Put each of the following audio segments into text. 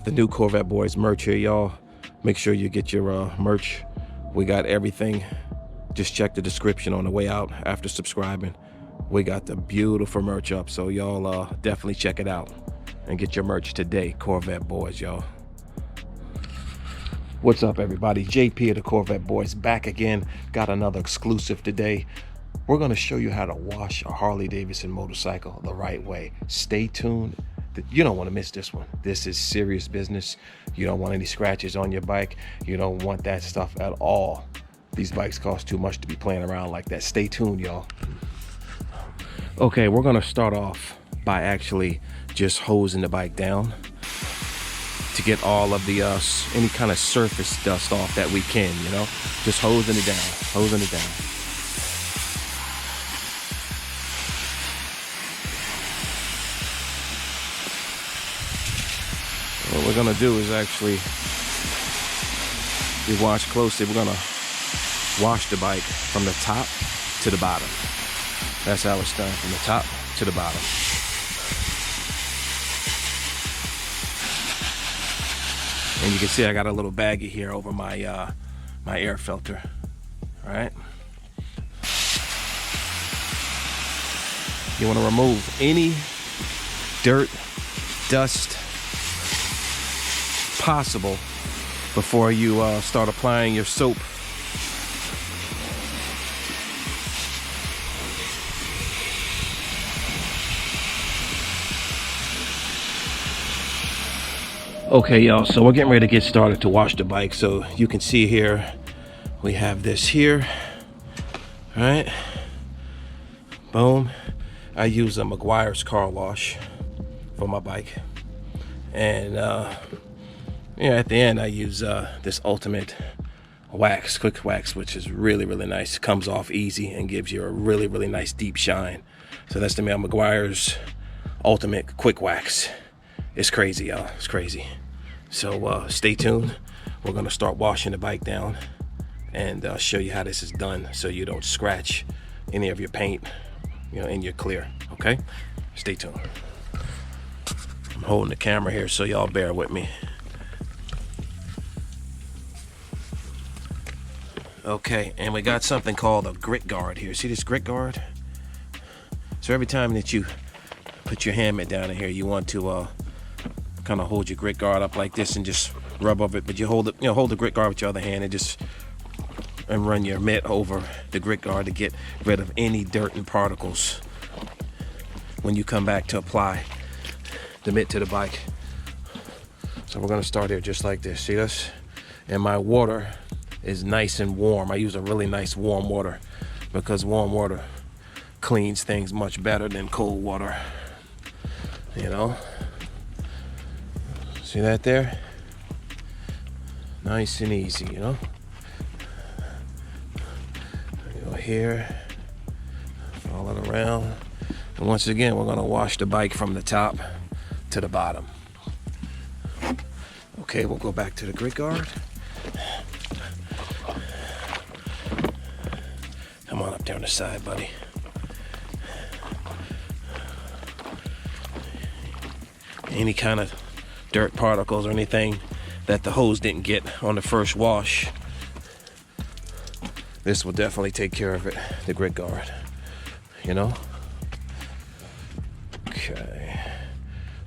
the new Corvetteboyz merch here, y'all. Make sure you get your merch. We got everything. Just check the description on the way out after subscribing. We got the beautiful merch up, so y'all definitely check it out and get your merch today. Corvetteboyz, y'all. What's up, everybody? JP of the Corvetteboyz back again. Got another exclusive today. We're going to show you how to wash a Harley-Davidson motorcycle the right way. Stay tuned. You don't want to miss this one. This is serious business. You don't want any scratches on your bike. You don't want that stuff at all. These bikes cost too much to be playing around like that. Stay tuned, y'all. Okay, we're going to start off by actually just hosing the bike down to get all of the any kind of surface dust off that we can, you know, just hosing it down. What we're gonna do is actually, if you watch closely, we're gonna wash the bike from the top to the bottom. That's how it's done, from the top to the bottom. And you can see I got a little baggie here over my my air filter. All right. You want to remove any dirt, dust possible before you start applying your soap. Okay, y'all, so we're getting ready to get started to wash the bike. So you can see here, we have this here, right? Boom. I use a Meguiar's car wash for my bike. And yeah, at the end I use this Ultimate wax, quick wax, which is really, really nice. Comes off easy and gives you a really, really nice deep shine. So that's the Meguiar's Ultimate quick wax. It's crazy, y'all. It's crazy. So stay tuned. We're gonna start washing the bike down and show you how this is done, so you don't scratch any of your paint, you know, in your clear. Okay, stay tuned. I'm holding the camera here, so y'all bear with me. Okay, and we got something called a grit guard here. See this grit guard? So every time that you put your hand mitt down in here, you want to kind of hold your grit guard up like this and just rub over it, but you hold it, you know, hold the grit guard with your other hand and run your mitt over the grit guard to get rid of any dirt and particles when you come back to apply the mitt to the bike. So we're gonna start here just like this. See this? And my water is nice and warm. I use a really nice warm water because warm water cleans things much better than cold water, you know. See that there? Nice and easy, you know. Go here, follow it around, and once again we're gonna wash the bike from the top to the bottom. Okay, we'll go back to the grit guard. Come on up there on the side, buddy. Any kind of dirt particles or anything that the hose didn't get on the first wash, this will definitely take care of it, the grit guard, you know. Okay,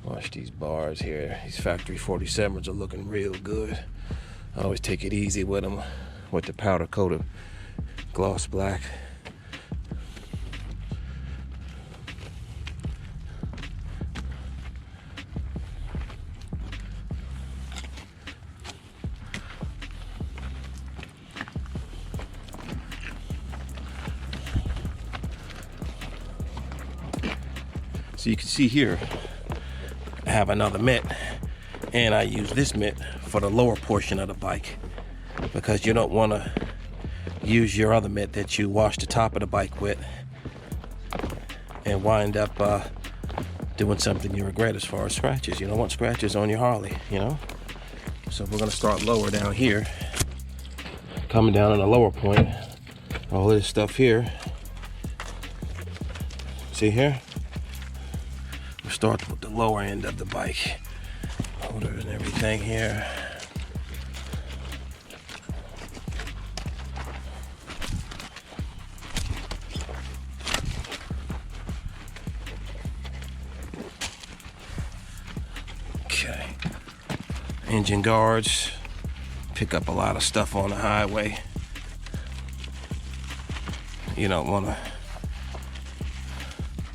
wash these bars here. These factory 47s are looking real good. I always take it easy with them with the powder coated gloss black. So you can see here, I have another mitt, and I use this mitt for the lower portion of the bike because you don't want to use your other mitt that you wash the top of the bike with and wind up doing something you regret as far as scratches. You don't want scratches on your Harley, you know. So we're gonna start lower down here, coming down on the lower point. All this stuff here, see here? We'll start with the lower end of the bike, motor and everything. everything here. Okay. Engine guards. Pick up a lot of stuff on the highway. You don't want to,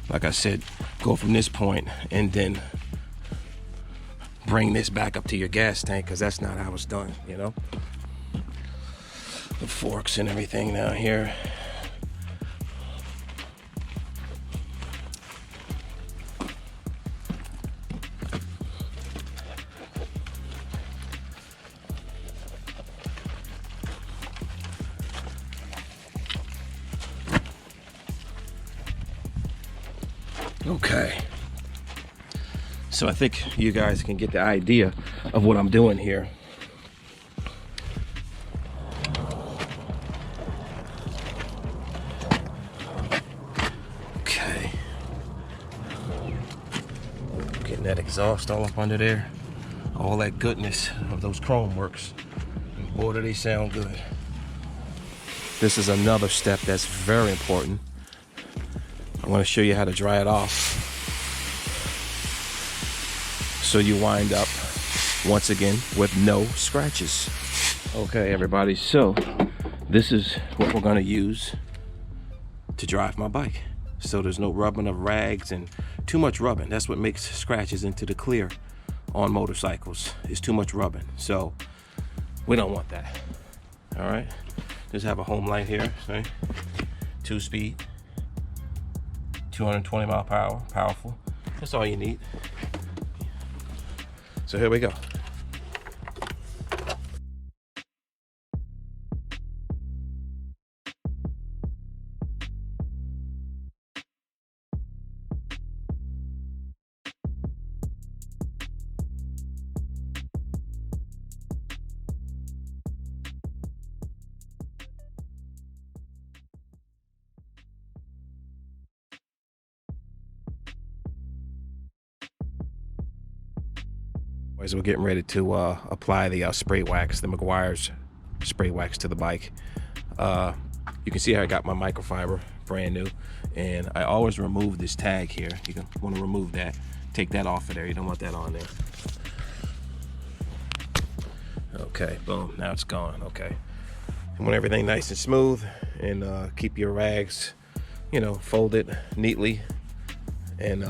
like I said, go from this point and then bring this back up to your gas tank, because that's not how it's done, you know? The forks and everything down here. Okay, so I think you guys can get the idea of what I'm doing here. Okay, getting that exhaust all up under there, all that goodness of those chrome works. Boy, do they sound good. This is another step that's very important. I want to show you how to dry it off, so you wind up once again with no scratches. Okay, everybody, so this is what we're going to use to drive my bike, so there's no rubbing of rags and too much rubbing. That's what makes scratches into the clear on motorcycles, is too much rubbing. So we don't want that. All right, just have a home light here, see? 2-speed, 220 mile per hour, powerful. That's all you need. So here we go. As we're getting ready to apply the spray wax, the McGuire's spray wax to the bike. You can see how I got my microfiber brand new, and I always remove this tag here. You can want to remove that, take that off of there. You don't want that on there. Okay, boom, now it's gone. Okay, you want everything nice and smooth, and keep your rags, you know, folded neatly. And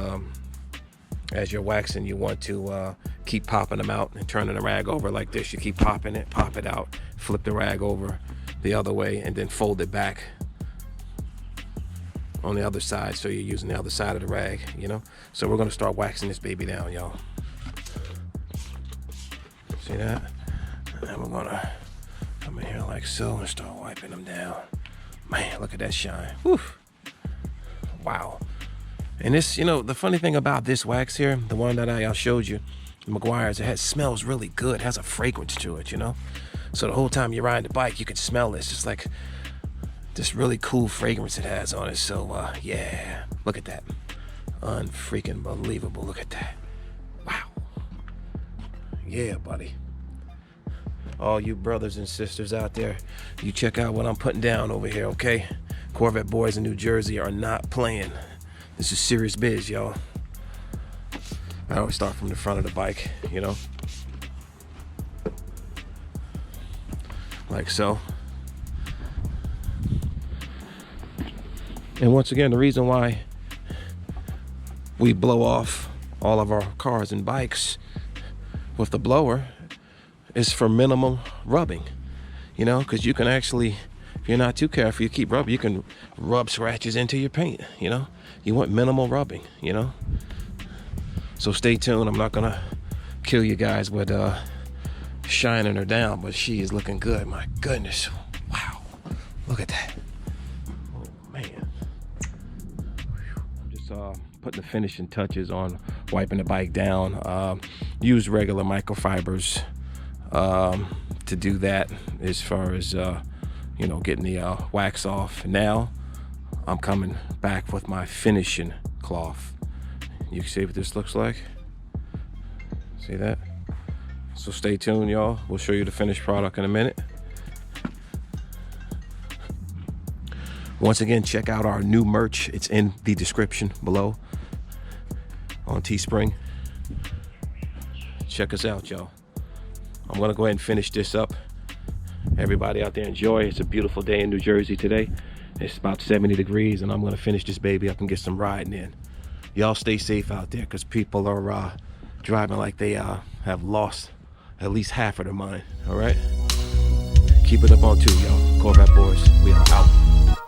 as you're waxing, you want to keep popping them out and turning the rag over like this. You keep popping it, pop it out, flip the rag over the other way, and then fold it back on the other side, so you're using the other side of the rag, you know? So we're gonna start waxing this baby down, y'all. See that? And then we're gonna come in here like so and start wiping them down. Man, look at that shine. Whew. Wow. And this, you know, the funny thing about this wax here, the one that I showed you, McGuire's, it smells really good. It has a fragrance to it, you know? So the whole time you're riding the bike, you can smell this. Just like this really cool fragrance it has on it. So, yeah, look at that. Unfreaking believable. Look at that. Wow. Yeah, buddy. All you brothers and sisters out there, you check out what I'm putting down over here, okay? Corvetteboyz in New Jersey are not playing. This is serious biz, y'all. I always start from the front of the bike, you know? Like so. And once again, the reason why we blow off all of our cars and bikes with the blower is for minimum rubbing, you know? Because you can actually, if you're not too careful, you keep rubbing, you can rub scratches into your paint, you know? You want minimal rubbing, you know? So stay tuned. I'm not gonna kill you guys with shining her down, but she is looking good. My goodness. Wow. Look at that. Oh man. I'm just putting the finishing touches on wiping the bike down. Use regular microfibers to do that, as far as you know, getting the wax off. Now I'm coming back with my finishing cloth. You can see what this looks like. See that? So stay tuned, y'all. We'll show you the finished product in a minute. Once again, check out our new merch. It's in the description below on Teespring. Check us out, y'all. I'm gonna go ahead and finish this up. Everybody out there enjoy. It's a beautiful day in New Jersey today. It's about 70 degrees, and I'm gonna finish this baby up and get some riding in. Y'all stay safe out there, because people are driving like they have lost at least half of their mind. All right, keep it up on 2, y'all. Corvetteboyz, we are out.